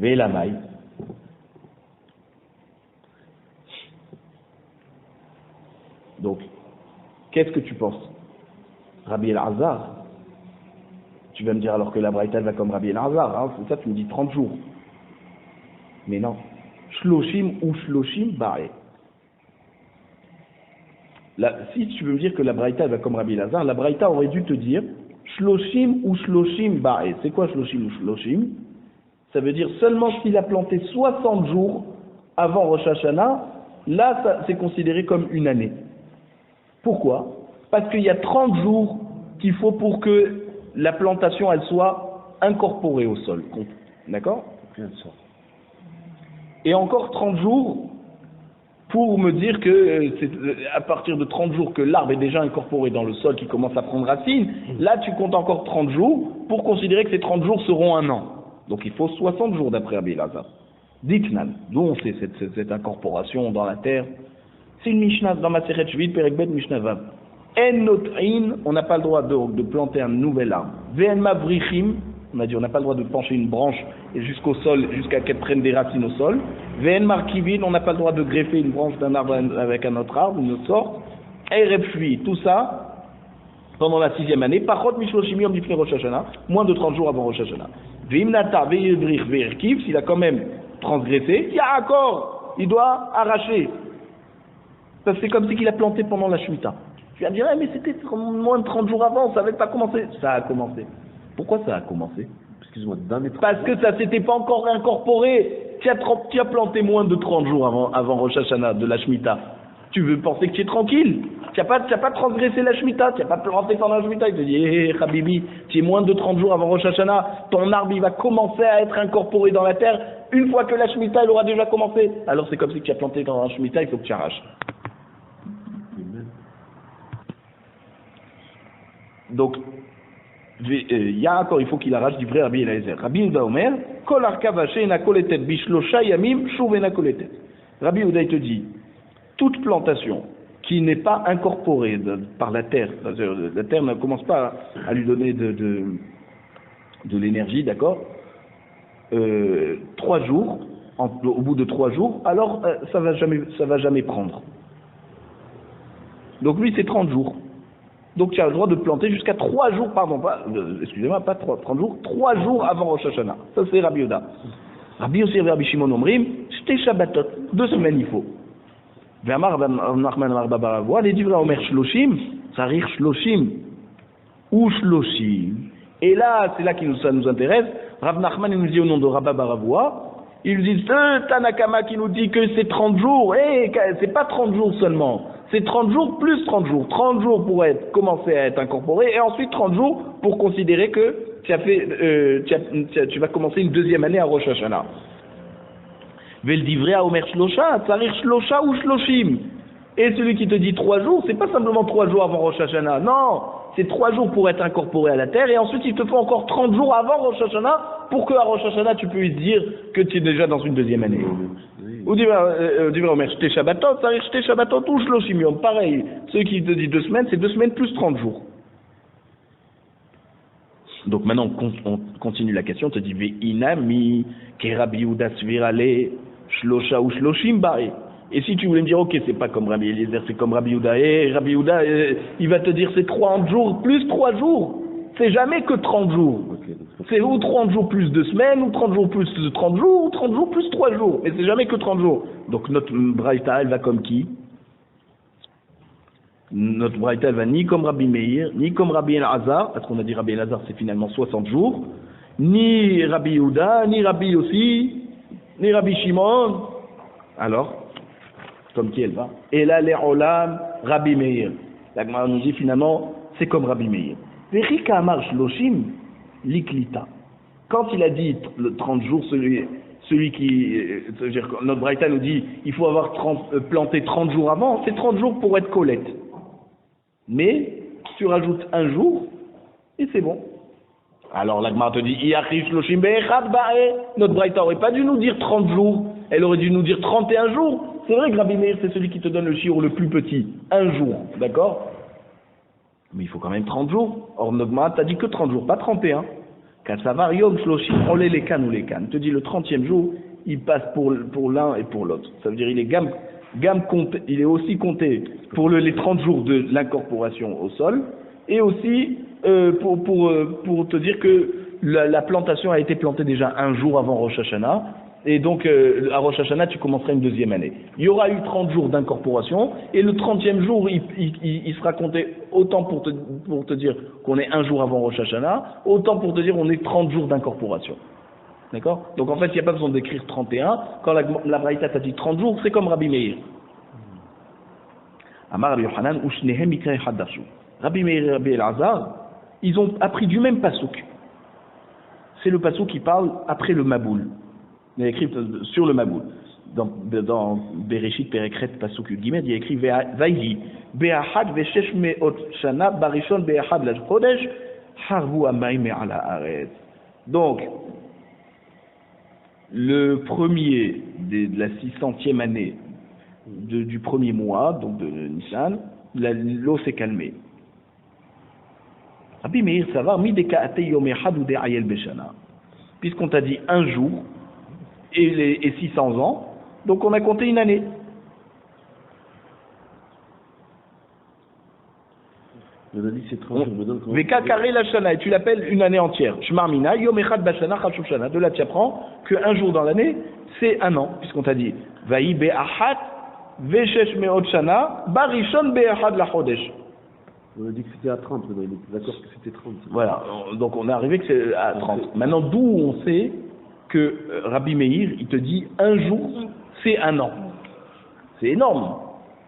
Ve'ela maï. Donc, qu'est-ce que tu penses? Rabbi El-Hazar, tu vas me dire alors que la Braïta va comme Rabbi El-Hazar, hein, c'est ça, tu me dis 30 jours. Mais non, Shloshim ou Shloshim Ba'e. Si tu veux me dire que la Braïta va comme Rabbi El-Hazar, la Braïta aurait dû te dire Shloshim ou Shloshim Ba'e. C'est quoi Shloshim ou Shloshim? Ça veut dire seulement s'il a planté 60 jours avant Rosh Hashanah, là c'est considéré comme une année. Pourquoi? Parce qu'il y a 30 jours qu'il faut pour que la plantation elle soit incorporée au sol. D'accord? Et encore 30 jours pour me dire que c'est à partir de 30 jours que l'arbre est déjà incorporé dans le sol qui commence à prendre racine. Là tu comptes encore 30 jours pour considérer que ces 30 jours seront un an. Donc il faut 60 jours d'après Rabbi El-Hazar. Ditnan, d'où on sait cette incorporation dans la terre? C'est une Mishnah dans ma Masechet Shvit, Perek Bet Mishnah Vav. En not'in, on n'a pas le droit de planter un nouvel arbre. Ve'en mavrichim, on a dit on n'a pas le droit de pencher une branche jusqu'au sol, jusqu'à qu'elle prenne des racines au sol. Ve'en markivin, on n'a pas le droit de greffer une branche d'un arbre avec un autre arbre, une autre sorte. Erev Shvi, tout ça pendant la 6e année. Pachot mishloshim yom difnei Rosh Hashanah, moins de 30 jours avant Rosh Hashanah. Ve'imnata ve'yevrich ve'erkiv, s'il a quand même transgressé, il y a accord, il doit arracher. Parce que c'est comme si qu'il a planté pendant la Shemitah. Tu vas me dire, mais c'était moins de 30 jours avant, ça n'avait pas commencé. Ça a commencé. Pourquoi ça a commencé? Excuse-moi, parce que ça s'était pas encore incorporé. Tu as planté moins de 30 jours avant Rosh Hashanah, de la Shemitah. Tu veux penser que tu es tranquille? Tu n'as pas transgressé la Shemitah, tu n'as pas planté pendant la Shemitah. Il te dit, hé, Habibi, tu es moins de 30 jours avant Rosh Hashanah, ton arbre il va commencer à être incorporé dans la terre une fois que la Shemitah elle aura déjà commencé. Alors c'est comme si tu as planté dans la Shemitah, il faut que tu arraches. Donc, il y a encore, il faut qu'il arrache du vrai Rabbi Eliezer. Rabbi Yehuda Omer, Kol arkava she'ena koletet bishlosha yamim shuvena koletet. Rabbi Yehuda te dit, toute plantation qui n'est pas incorporée par la terre ne commence pas à lui donner de l'énergie, d'accord, 3 jours, au bout de 3 jours, alors ça va jamais prendre. Donc lui c'est 30 jours. Donc tu as le droit de planter jusqu'à 3 jours, pardon, excusez-moi, pas 30 jours, 3 jours avant Rosh Hashanah. Ça c'est Rabbi Yehuda. Rabbi Yossi et Rabbi Shimon Omrim, j'étais Shabbatot, 2 semaines il faut. Ve'amar Nachman Amar Babaravoa, les divra Omer Shloshim, ça rire Shloshim, ou Shloshim. Et là, c'est là que ça nous intéresse. Rav Nachman il nous dit au nom de Rabba Baravoa, il nous dit ce Tanakama qui nous dit que c'est 30 jours, c'est pas 30 jours seulement. C'est 30 jours plus 30 jours. 30 jours pour commencer à être incorporé et ensuite 30 jours pour considérer que tu vas commencer une 2e année à Rosh Hashanah. Vel divrei à Omer Shlosha, Tsarir Shlosha ou Shloshim. Et celui qui te dit 3 jours, c'est pas simplement 3 jours avant Rosh Hashanah. Non, c'est 3 jours pour être incorporé à la terre et ensuite il te faut encore 30 jours avant Rosh Hashanah pour qu'à Rosh Hashanah tu puisses dire que tu es déjà dans une 2e année. Ou dis-moi, mais j'étais Shabbatot, ça arrive, j'étais Shabbatot ou Shloshim Yom, pareil. Ceux qui te disent 2 semaines, c'est 2 semaines plus 30 jours. Donc maintenant, on continue la question, on te dit, Ve'inami, ke Rabbi Yehuda svirale, Shlosha ou Shloshim Bae. Et si tu voulais me dire, ok, c'est pas comme Rabbi Eliezer, c'est comme Rabbi Yehuda, et Rabbi Yehuda, il va te dire c'est 30 jours plus 3 jours. C'est jamais que 30 jours. C'est ou 30 jours plus 2 semaines, ou 30 jours plus 30 jours, ou 30 jours plus 3 jours. Mais c'est jamais que 30 jours. Donc notre Braïta, elle va comme qui? Notre Braïta, elle va ni comme Rabbi Meir, ni comme Rabbi El-Hazar, parce qu'on a dit Rabbi El-Hazar, c'est finalement 60 jours, ni Rabbi Yehuda, ni Rabbi Yossi, ni Rabbi Shimon. Alors, comme qui elle va? Et là, les Olam, Rabbi Meir. La Gemara nous dit finalement, c'est comme Rabbi Meir. Verika Amar Shloshim, Liklita. Quand il a dit le 30 jours, celui qui, notre Braïta nous dit, il faut avoir planté 30 jours avant, c'est 30 jours pour être colette. Mais, tu rajoutes 1 jour, et c'est bon. Alors, la Gemara te dit, Iachi Shloshim Be'echad Ba'e. Notre Braïta n'aurait pas dû nous dire 30 jours, elle aurait dû nous dire 31 jours. C'est vrai que Rabbi Meir, c'est celui qui te donne le shiur le plus petit, 1 jour, d'accord? Mais il faut quand même 30 jours. Or, notre Gemara t'a dit que 30 jours, pas 31. Katsavar Yom Shloshim Ole Lekan ou Lekan. Te dit le 30e jour, il passe pour l'un et pour l'autre. Ça veut dire il est compté, il est aussi compté pour les 30 jours de l'incorporation au sol et aussi pour te dire que la plantation a été plantée déjà un jour avant Rosh Hashanah. Et donc, à Rosh Hashanah, tu commenceras une deuxième année. Il y aura eu 30 jours d'incorporation, et le 30e jour, il sera compté autant pour te dire qu'on est un jour avant Rosh Hashanah, autant pour te dire qu'on est 30 jours d'incorporation. D'accord? Donc en fait, il n'y a pas besoin d'écrire 31. Quand la Braïta t'a dit 30 jours, c'est comme Rabbi Meir. Amar Rabbi Yochanan, Ushnehem Ikrei Haddashu. Rabbi Meir et Rabbi Elazar, ils ont appris du même pasouk. C'est le pasouk qui parle après le Maboul. Il y a écrit sur le Maboul. Dans Bereshit Perekret Pasuk Yud Gimel, il y a écrit Vayhi Be'achad Veshesh Me'ot Shana Barishon Be'achad Laj Chodesh Harvu Amayim Me'ala Aretz. Donc, le premier de la 600e année du premier mois, donc de Nissan, l'eau s'est calmée. Rabbi Meir Savar Mideka Ate Yom Echad ou De'ayel Beshana. Puisqu'on t'a dit un jour et 600 ans, donc on a compté une année. On a dit c'est 30 jours. Veka Kare la Shana, et tu l'appelles une année entière. Shmarmina, Yom Echad Bashana Chashuv Shana. De là, tu apprends qu'un jour dans l'année, c'est un an, puisqu'on t'a dit Vaï Be'achat Veshesh Me'ot Shana Barishon Be'achad la Chodesh. On a dit que c'était à 30, il était d'accord que c'était 30. Voilà, donc on est arrivé que c'est à 30. Maintenant, d'où on sait que Rabbi Meir, il te dit un jour, c'est un an. C'est énorme.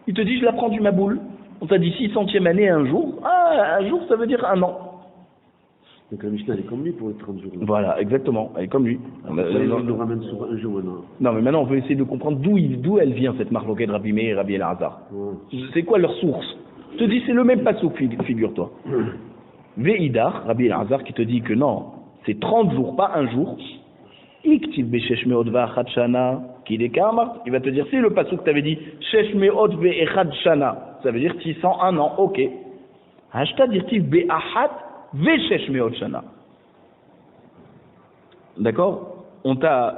Il te dit, je l'apprends du Maboul. On t'a dit 600e année, un jour. Ah, un jour, ça veut dire un an. Donc la Mishnah, elle est comme lui pour les 30 jours. Voilà, exactement, elle est comme lui. On nous ramène sur un jour, un an. Non, mais maintenant, on veut essayer de comprendre d'où elle vient, cette marloquette de Rabbi Meir et Rabbi Elazar. Ouais. C'est quoi leur source? Je te dis, c'est le même pasouk, figure-toi. Ve'idar, Rabbi Elazar, qui te dit que non, c'est 30 jours, pas un jour. Iktiv Beshesh Me'ot Ve'achad Shana, qui est Kamar, il va te dire, c'est le pasouk que tu avais dit, Shesh Me'ot Ve'echad Shana, ça veut dire 601 ans, ok. Hashta dirtiv Be'achad Ve'shesh Me'ot Shana. D'accord? On t'a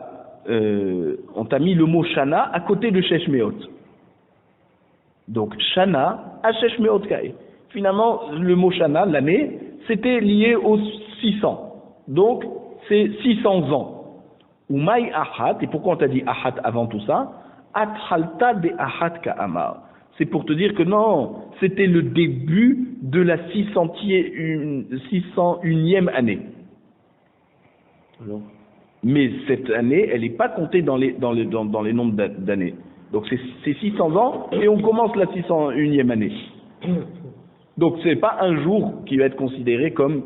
mis le mot Shana à côté de Shesh Me'ot. Donc, Shana, Hashesh Me'ot Kae. Finalement, le mot Shana, l'année, c'était lié aux 600. Donc, c'est 600 ans. Ou Maï Ahat, et pourquoi on t'a dit Ahat avant tout ça? Athalta de Ahat Ka'amar. C'est pour te dire que non, c'était le début de la 601e année. Alors? Mais cette année, elle n'est pas comptée dans les nombres d'années. Donc c'est 600 ans et on commence la 601e année. Donc c'est pas un jour qui va être considéré comme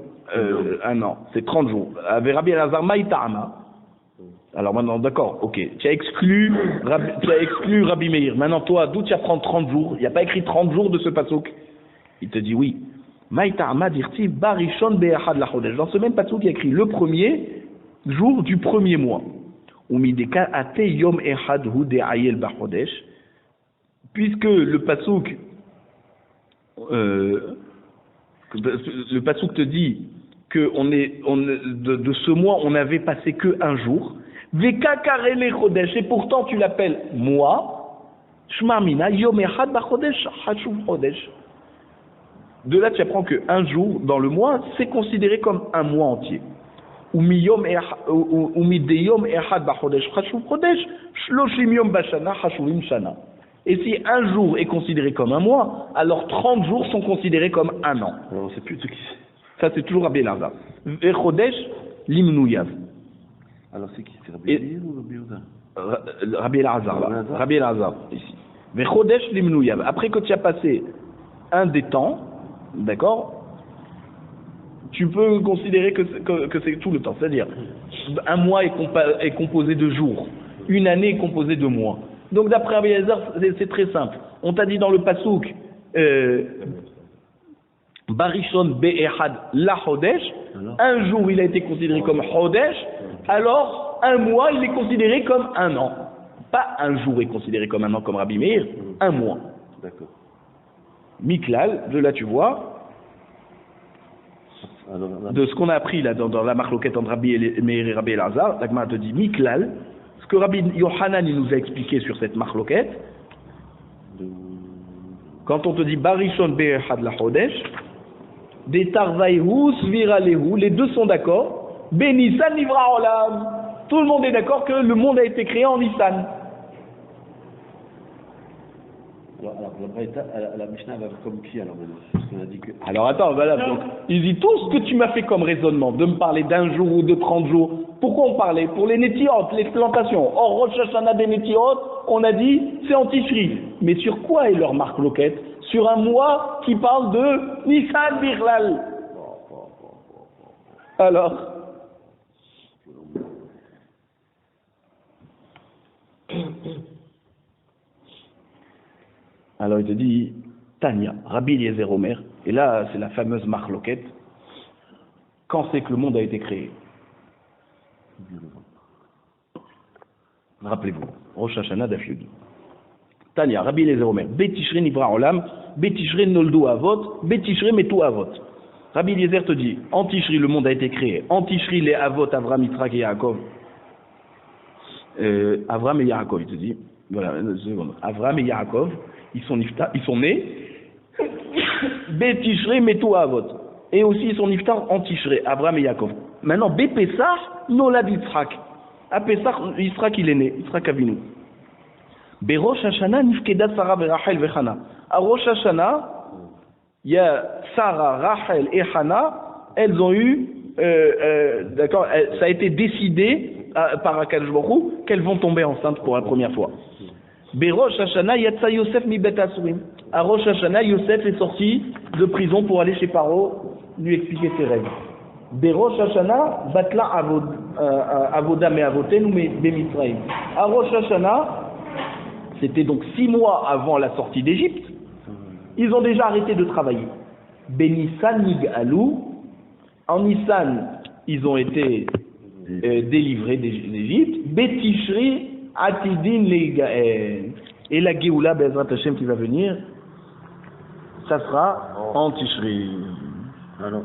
un an, c'est 30 jours. Avec Rabbi Elazar Maïta'ama. Alors maintenant, d'accord, ok, tu as exclu Rabbi Meir. Maintenant toi, d'où tu apprends 30 jours? Il n'y a pas écrit 30 jours de ce pasouk. Il te dit oui. Maïta'ama dirti barishon be'achad la chodesh. Dans ce même pasouk, il y a écrit le premier jour du premier mois. Puisque le pasouk te dit que de ce mois on n'avait passé que un jour, et pourtant tu l'appelles mois, de là tu apprends que un jour dans le mois c'est considéré comme un mois entier. Et si un jour est considéré comme un mois, alors 30 jours sont considérés comme un an. Alors on sait plus de qui c'est. Ça c'est toujours Rabbi Elazar. Vechodesh limnouyav. Alors c'est qui? C'est Rabbi Elazar ou Rabbi Yehuda? Rabbi Elazar, là. Rabbi Elazar, ici. Vechodesh limnouyav. Après que tu as passé un des temps, d'accord, tu peux considérer que c'est tout le temps. C'est-à-dire, un mois est composé de jours. Une année est composée de mois. Donc d'après Rabbi Elazar, c'est très simple. On t'a dit dans le pasouk, Barishon Be'echad la Chodesh, un jour il a été considéré comme Chodesh, alors un mois il est considéré comme un an. Pas un jour est considéré comme un an comme Rabbi Meir, un mois. D'accord. Miklal, de là tu vois, de ce qu'on a appris là dans la marloquette entre Rabbi Meir et Rabbi Elazar, la Gemara te dit Miklal, ce que Rabbi Yohanan il nous a expliqué sur cette marloquette, quand on te dit Barishon Be'echad la Chodesh, des Tarvaïhu, Sviralehu, les deux sont d'accord, Benisan Nivra Olam, tout le monde est d'accord que le monde a été créé en Nissan. Alors la Mishnah va comme qui alors maintenant? Parce qu'on a dit que... Alors attends, voilà, donc, il dit tout ce que tu m'as fait comme raisonnement, de me parler d'un jour ou de 30 jours. Pourquoi on parlait? Pour les Nétiot, les plantations. Or, Rosh Hashanah des Nétiot, on a dit, c'est en Tishri. Mais sur quoi est leur marque loquette? Sur un mois qui parle de Nissan Birlal. Alors il te dit, Tania, Rabbi Eliezer Omer, et là c'est la fameuse marloquette, quand c'est que le monde a été créé? Rappelez-vous, Rosh Hashanah Daf Yogi. Tania, Rabbi Eliezer Omer, Betishre Nivra Olam, Betishre Noldu Avot, Betishre Metu Avot. Rabbi Eliezer te dit, en Tishri le monde a été créé, en Tishri les Avot, Avram, Yitzhak et Yaakov. Avram et Yaakov, il te dit, voilà, une seconde. Avram et Yaakov, ils sont nés, Betishre Metu Avot. Et aussi ils sont niftar en Tishre, Avram et Yaakov. Maintenant, Bepessah, Nolad Yitzhak. À Pessah, Yitzhak il est né, Yitzhak Avinu. Berosh Hashanah, Nifkedat Sarah Rachel Vechana. À Rosh Hashanah, il y a Sarah, Rachel et Hana, elles ont eu, d'accord, ça a été décidé par Akadosh Baruch Hu qu'elles vont tomber enceintes pour la première fois. Berosh Hashanah, Yatsa Yosef mi Bet Asurim. À Rosh Hashanah, Yosef est sorti de prison pour aller chez Paro lui expliquer ses règles. Berosh Hashanah, Batla Avoda me Avoten ou Bemitzraïm. À Rosh Hashanah, c'était donc 6 mois avant la sortie d'Égypte, ils ont déjà arrêté de travailler. Benissan Nigalou, en Nissan, ils ont été délivrés d'Égypte. Betishri Atidin Leigaen. Et la Géoula Bezrat Hashem qui va venir, ça sera en Tishri. Alors